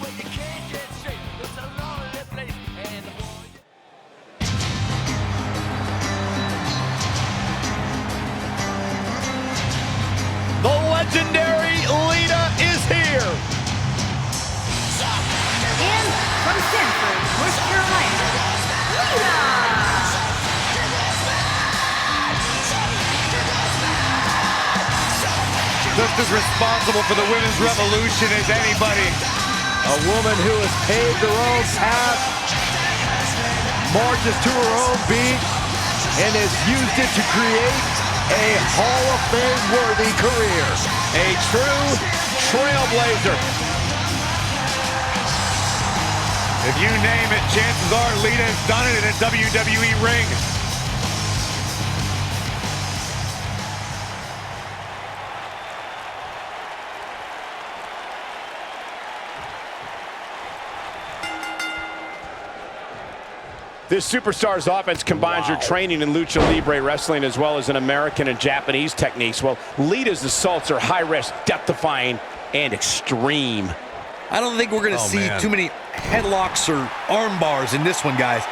The legendary Lita is here. And from Stanford, North Carolina, Lita. Just as responsible for the women's revolution as anybody. A woman who has paved her own path, marches to her own beat, and has used it to create a Hall of Fame-worthy career. A true trailblazer. If you name it, chances are Lita has done it in a WWE ring. This superstar's offense combines your training in lucha libre wrestling as well as in American and Japanese techniques. Well, Lita's assaults are high risk, death-defying, and extreme. I don't think we're going to see too many headlocks or arm bars in this one, guys.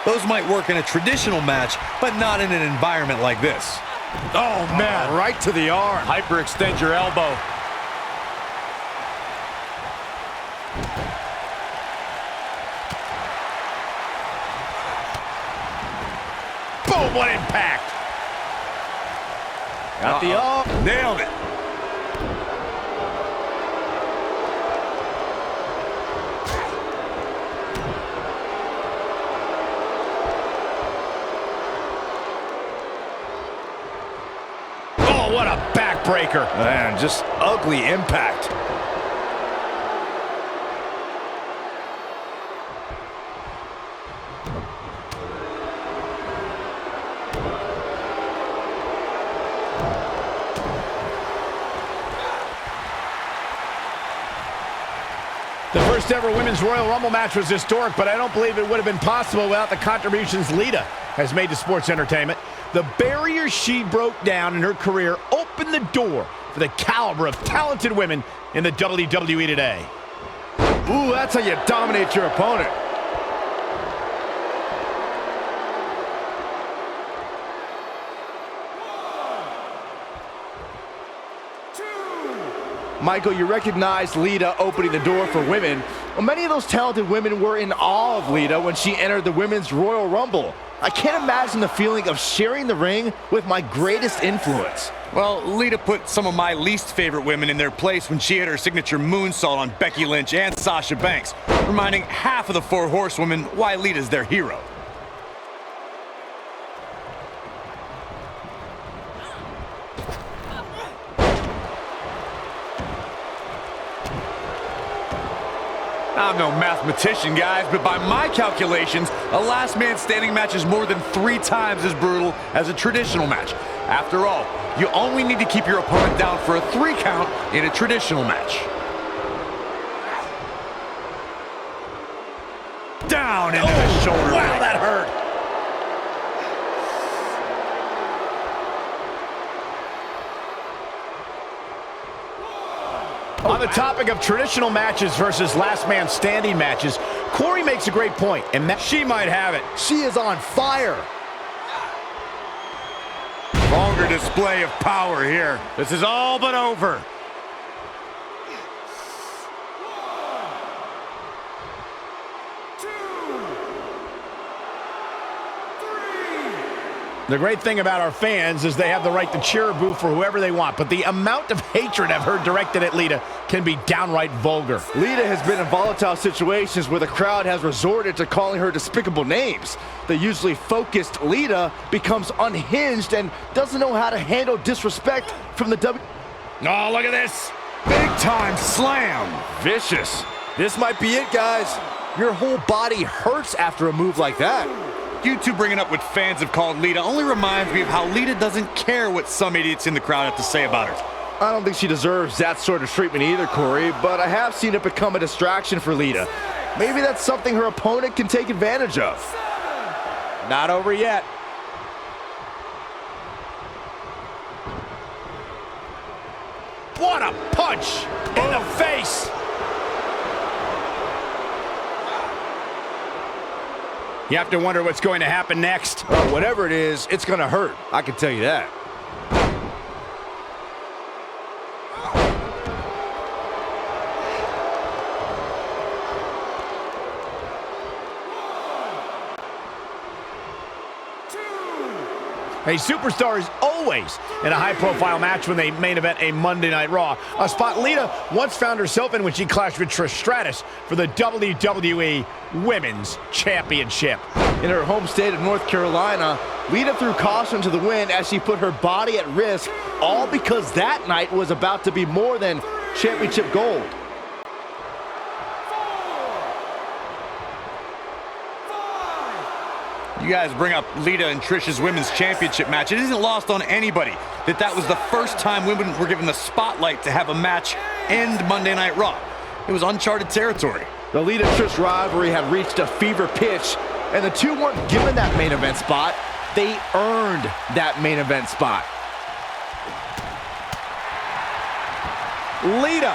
Those might work in a traditional match, but not in an environment like this. Oh, man, right to the arm. Hyperextend your elbow. Boom, what impact. Got the up. Nailed it. Oh, what a backbreaker. Man, just ugly impact. The first ever Women's Royal Rumble match was historic, but I don't believe it would have been possible without the contributions Lita has made to sports entertainment. The barrier she broke down in her career opened the door for the caliber of talented women in the WWE today. Ooh, that's how you dominate your opponent. Michael, you recognize Lita opening the door for women. Well, many of those talented women were in awe of Lita when she entered the Women's Royal Rumble. I can't imagine the feeling of sharing the ring with my greatest influence. Well, Lita put some of my least favorite women in their place when she hit her signature moonsault on Becky Lynch and Sasha Banks, reminding half of the four horsewomen why Lita's their hero. I'm no mathematician, guys, but by my calculations, a last man standing match is more than 3 times as brutal as a traditional match. After all, you only need to keep your opponent down for a 3 count in a traditional match. Down into the shoulder. Wow, that hurt. On the topic of traditional matches versus last man standing matches, Corey makes a great point, and that she might have it. She is on fire. Longer display of power here. This is all but over. The great thing about our fans is they have the right to cheer or boo for whoever they want, but the amount of hatred I've heard directed at Lita can be downright vulgar. Lita has been in volatile situations where the crowd has resorted to calling her despicable names. The usually focused Lita becomes unhinged and doesn't know how to handle disrespect from the Oh, look at this. Big time slam. Vicious. This might be it, guys. Your whole body hurts after a move like that. You two bringing up what fans have called Lita only reminds me of how Lita doesn't care what some idiots in the crowd have to say about her. I don't think she deserves that sort of treatment either, Corey, but I have seen it become a distraction for Lita. Maybe that's something her opponent can take advantage of. Not over yet. What a punch in the face. You have to wonder what's going to happen next. Whatever it is, it's gonna hurt. I can tell you that. A superstar is always in a high-profile match when they main event a Monday Night Raw, a spot Lita once found herself in when she clashed with Trish Stratus for the WWE Women's Championship. In her home state of North Carolina, Lita threw caution to the wind as she put her body at risk, all because that night was about to be more than championship gold. You guys bring up Lita and Trish's Women's Championship match. It isn't lost on anybody that was the first time women were given the spotlight to have a match end Monday Night Raw. It was uncharted territory. The Lita-Trish rivalry had reached a fever pitch, and the two weren't given that main event spot. They earned that main event spot. Lita.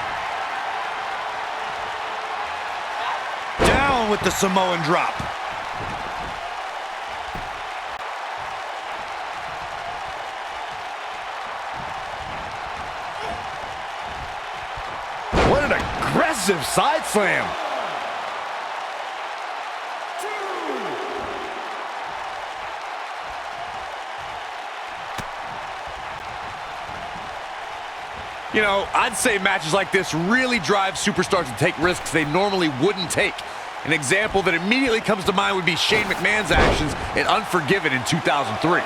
Down with the Samoan drop. What an aggressive side slam. You know, I'd say matches like this really drive superstars to take risks they normally wouldn't take. An example that immediately comes to mind would be Shane McMahon's actions in Unforgiven in 2003.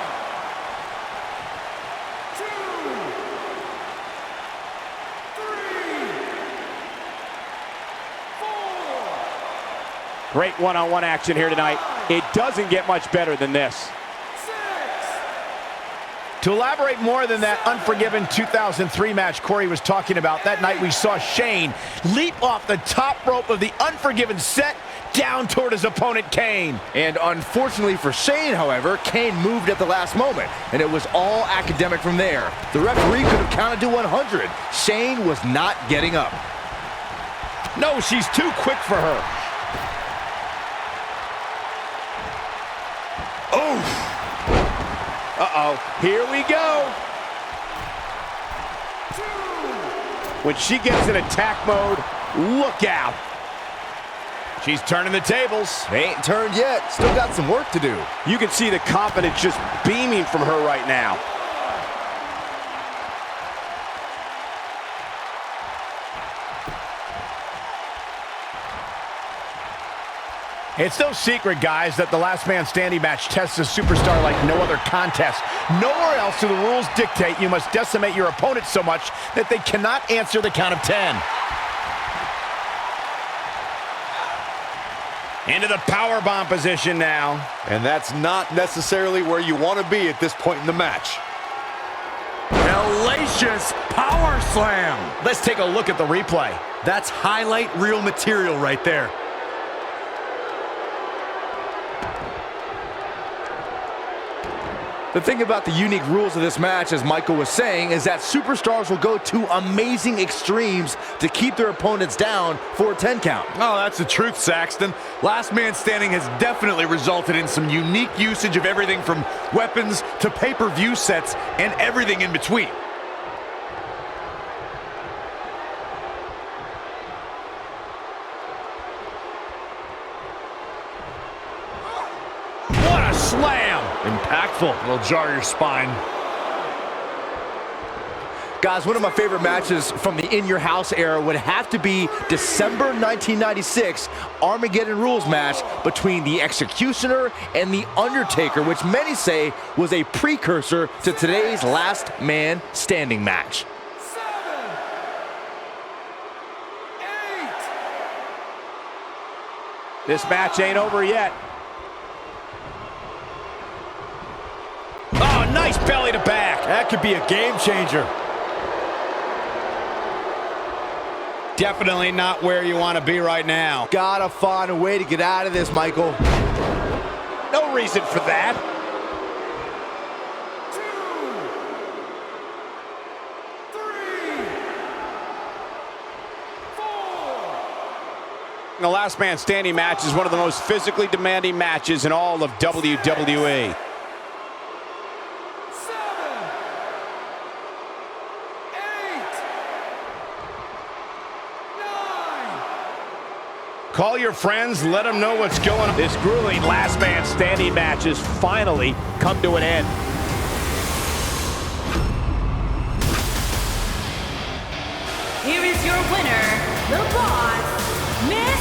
Great one-on-one action here tonight. It doesn't get much better than this. To elaborate more than that Unforgiven 2003 match Corey was talking about, that night we saw Shane leap off the top rope of the Unforgiven set down toward his opponent, Kane. And unfortunately for Shane, however, Kane moved at the last moment, and it was all academic from there. The referee could have counted to 100. Shane was not getting up. No, she's too quick for her. Uh-oh, here we go. When she gets in attack mode, look out. She's turning the tables. They ain't turned yet. Still got some work to do. You can see the confidence just beaming from her right now. It's no secret, guys, that the last man standing match tests a superstar like no other contest. Nowhere else do the rules dictate you must decimate your opponent so much that they cannot answer the count of 10. Into the powerbomb position now. And that's not necessarily where you want to be at this point in the match. Hellacious power slam. Let's take a look at the replay. That's highlight reel material right there. The thing about the unique rules of this match, as Michael was saying, is that superstars will go to amazing extremes to keep their opponents down for a 10 count. Oh, that's the truth, Saxton. Last Man Standing has definitely resulted in some unique usage of everything from weapons to pay-per-view sets and everything in between. What a slam! Impactful. It'll jar your spine. Guys, one of my favorite matches from the In Your House era would have to be December 1996 Armageddon Rules match between the Executioner and the Undertaker, which many say was a precursor to today's Last Man Standing match. 7, 8. This match ain't over yet. Oh, nice belly to back. That could be a game changer. Definitely not where you want to be right now. Gotta find a way to get out of this, Michael. No reason for that. 2, 3, 4, The last man standing match is one of the most physically demanding matches in all of WWE. 7, 8, 9. Call your friends, let them know what's going on. This grueling last man standing match has finally come to an end. Here is your winner, the Boss, Miss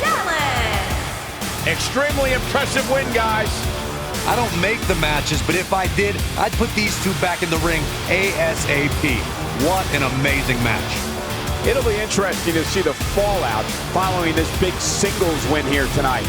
Dallas. Extremely impressive win, guys. I don't make the matches, but if I did, I'd put these two back in the ring ASAP. What an amazing match. It'll be interesting to see the fallout following this big singles win here tonight.